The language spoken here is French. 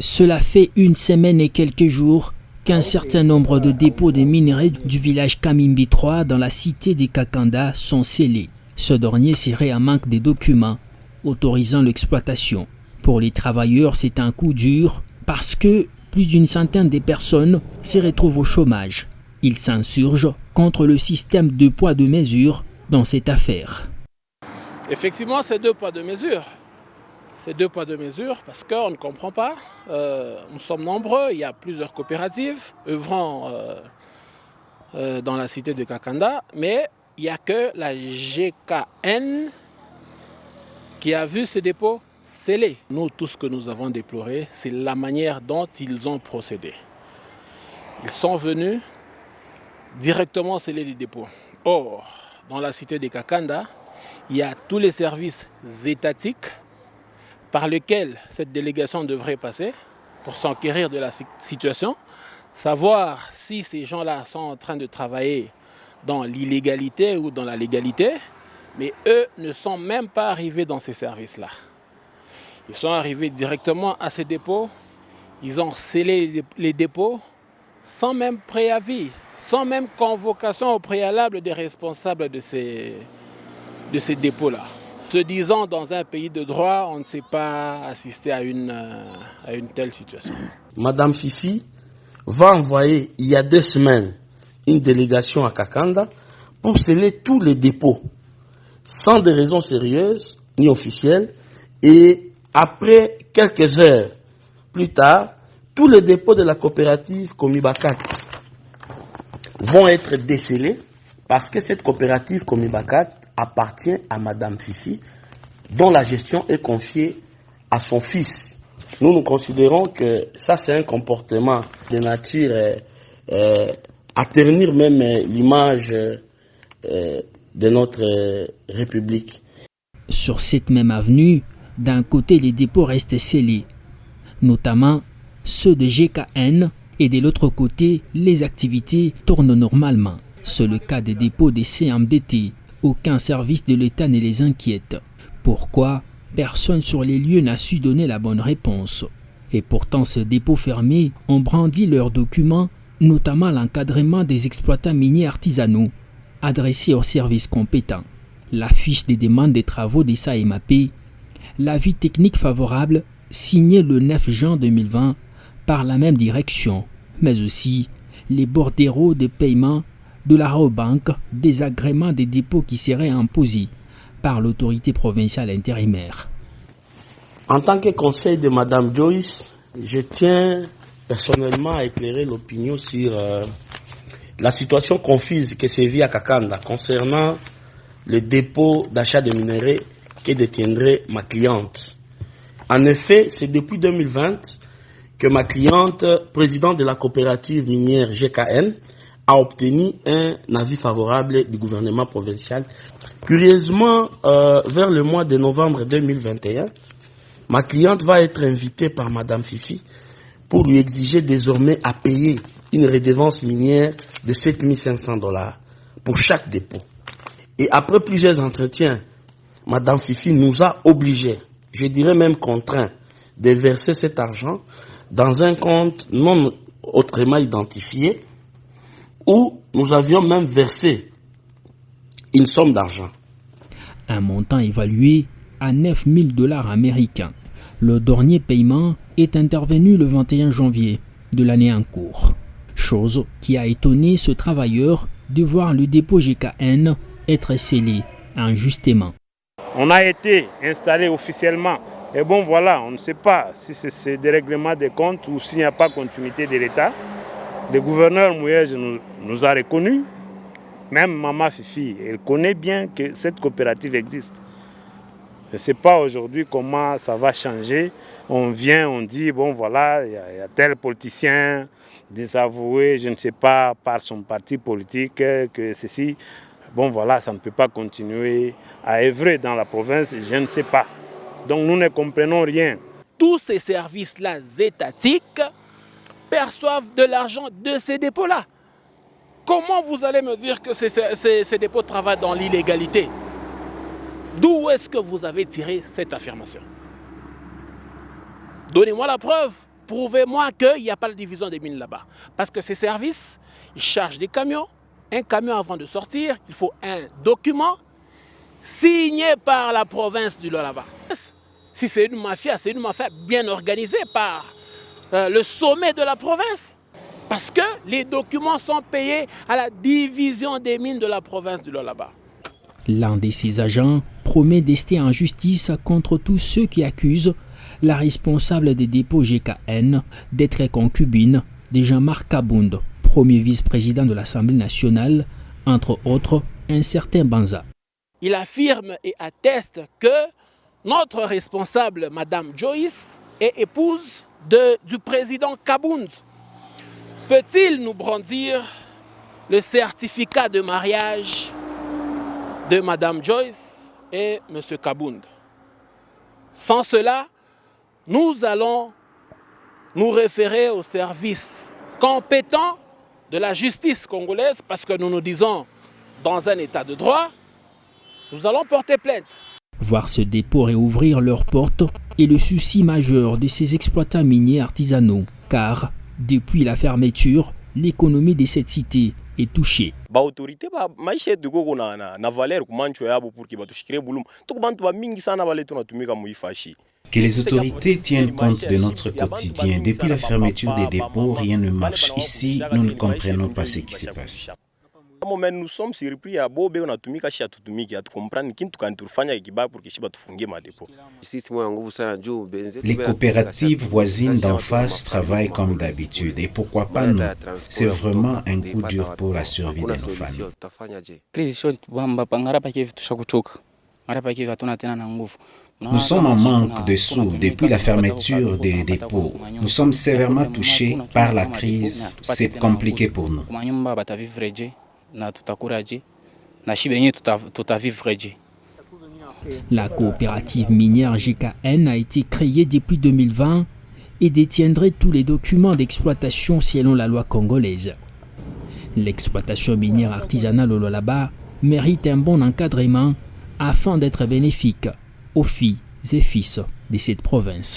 Cela fait une semaine et quelques jours qu'un certain nombre de dépôts de minerais du village Kamimbi 3 dans la cité des Kakanda sont scellés. Ce dernier serait un manque de documents autorisant l'exploitation. Pour les travailleurs, c'est un coup dur parce que plus d'une centaine de personnes se retrouvent au chômage. Ils s'insurgent contre le système de poids de mesure dans cette affaire. Effectivement, c'est deux poids de mesure. C'est deux poids de mesure parce qu'on ne comprend pas. Nous sommes nombreux, il y a plusieurs coopératives œuvrant dans la cité de Kakanda, mais il n'y a que la GKN qui a vu ce dépôt scellé. Nous, tout ce que nous avons déploré, c'est la manière dont ils ont procédé. Ils sont venus directement sceller les dépôts. Or, dans la cité de Kakanda, il y a tous les services étatiques par lesquels cette délégation devrait passer pour s'enquérir de la situation, savoir si ces gens-là sont en train de travailler dans l'illégalité ou dans la légalité, mais eux ne sont même pas arrivés dans ces services-là. Ils sont arrivés directement à ces dépôts, ils ont scellé les dépôts sans même préavis, sans même convocation au préalable des responsables de ces dépôts-là. Se disant dans un pays de droit, on ne sait pas assister à une telle situation. Madame Fifi va envoyer il y a 2 semaines une délégation à Kakanda pour sceller tous les dépôts, sans des raisons sérieuses ni officielles. Et après quelques heures plus tard, tous les dépôts de la coopérative Komibakat vont être décelés parce que cette coopérative Komibakat appartient à Madame Fifi, dont la gestion est confiée à son fils. Nous considérons que ça, c'est un comportement de nature à ternir même l'image de notre République. Sur cette même avenue, d'un côté, les dépôts restent scellés, notamment ceux de GKN, et de l'autre côté, les activités tournent normalement. C'est le cas des dépôts des CMDT. Aucun service de l'État ne les inquiète. Pourquoi? Personne sur les lieux n'a su donner la bonne réponse. Et pourtant, ces dépôts fermés ont brandi leurs documents, notamment l'encadrement des exploitants miniers artisanaux, adressés aux services compétents, la fiche des demandes des travaux des SAEMAP, l'avis technique favorable signé le 9 juin 2020 par la même direction, mais aussi les bordereaux de paiement de la Rabobank, des agréments des dépôts qui seraient imposés par l'autorité provinciale intérimaire. En tant que conseil de Madame Joyce, je tiens personnellement à éclairer l'opinion sur la situation confuse que se vit à Kakanda concernant le dépôt d'achat de minerais que détiendrait ma cliente. En effet, c'est depuis 2020 que ma cliente, présidente de la coopérative minière GKN, a obtenu un avis favorable du gouvernement provincial. Curieusement, vers le mois de novembre 2021, ma cliente va être invitée par Madame Fifi pour lui exiger désormais à payer une redevance minière de $7 500 pour chaque dépôt. Et après plusieurs entretiens, Madame Fifi nous a obligés, je dirais même contraints, de verser cet argent dans un compte non autrement identifié, où nous avions même versé une somme d'argent. Un montant évalué à $9 000 américains. Le dernier paiement est intervenu le 21 janvier de l'année en cours. Chose qui a étonné ce travailleur de voir le dépôt GKN être scellé injustement. On a été installé officiellement. Et bon voilà, on ne sait pas si c'est des règlements de comptes ou s'il n'y a pas continuité de l'État. Le gouverneur Mouyej nous a reconnus. Même Maman Fifi, elle connaît bien que cette coopérative existe. Je ne sais pas aujourd'hui comment ça va changer. On vient, on dit, bon voilà, il y a tel politicien désavoué, je ne sais pas, par son parti politique, que ceci. Bon voilà, ça ne peut pas continuer à œuvrer dans la province, je ne sais pas. Donc nous ne comprenons rien. Tous ces services-là étatiques perçoivent de l'argent de ces dépôts-là. Comment vous allez me dire que ces dépôts travaillent dans l'illégalité? D'où est-ce que vous avez tiré cette affirmation? Donnez-moi la preuve. prouvez-moi qu'il n'y a pas de division des mines là-bas. Parce que ces services, ils chargent des camions. Un camion avant de sortir, il faut un document signé par la province du Lualaba. Si c'est une mafia bien organisée par le sommet de la province. Parce que les documents sont payés à la division des mines de la province du Lualaba. L'un de ces agents promet d'ester en justice contre tous ceux qui accusent la responsable des dépôts GKN d'être concubine de Jean-Marc Kabound, premier vice-président de l'Assemblée nationale, entre autres un certain Banza. Il affirme et atteste que notre responsable, Madame Joyce, est épouse du président Kabound. Peut-il nous brandir le certificat de mariage de Madame Joyce et Monsieur Kabound? Sans cela, nous allons nous référer au service compétent de la justice congolaise parce que nous nous disons dans un état de droit, nous allons porter plainte. Voir ce dépôt réouvrir leurs portes est le souci majeur de ces exploitants miniers artisanaux, car depuis la fermeture, l'économie de cette cité est touchée. Que les autorités tiennent compte de notre quotidien. Depuis la fermeture des dépôts, rien ne marche. Ici, nous ne comprenons pas ce qui se passe. Nous sommes surpris à Bobe, on a tout mis à comprendre qui tout pour que les coopératives voisines d'en face travaillent comme d'habitude. Et pourquoi pas nous? C'est vraiment un coup dur pour la survie de nos familles. Nous sommes en manque de sous depuis la fermeture des dépôts. Nous sommes sévèrement touchés par la crise. C'est compliqué pour nous. La coopérative minière GKN a été créée depuis 2020 et détiendrait tous les documents d'exploitation selon la loi congolaise. L'exploitation minière artisanale au Lualaba mérite un bon encadrement afin d'être bénéfique aux filles et fils de cette province.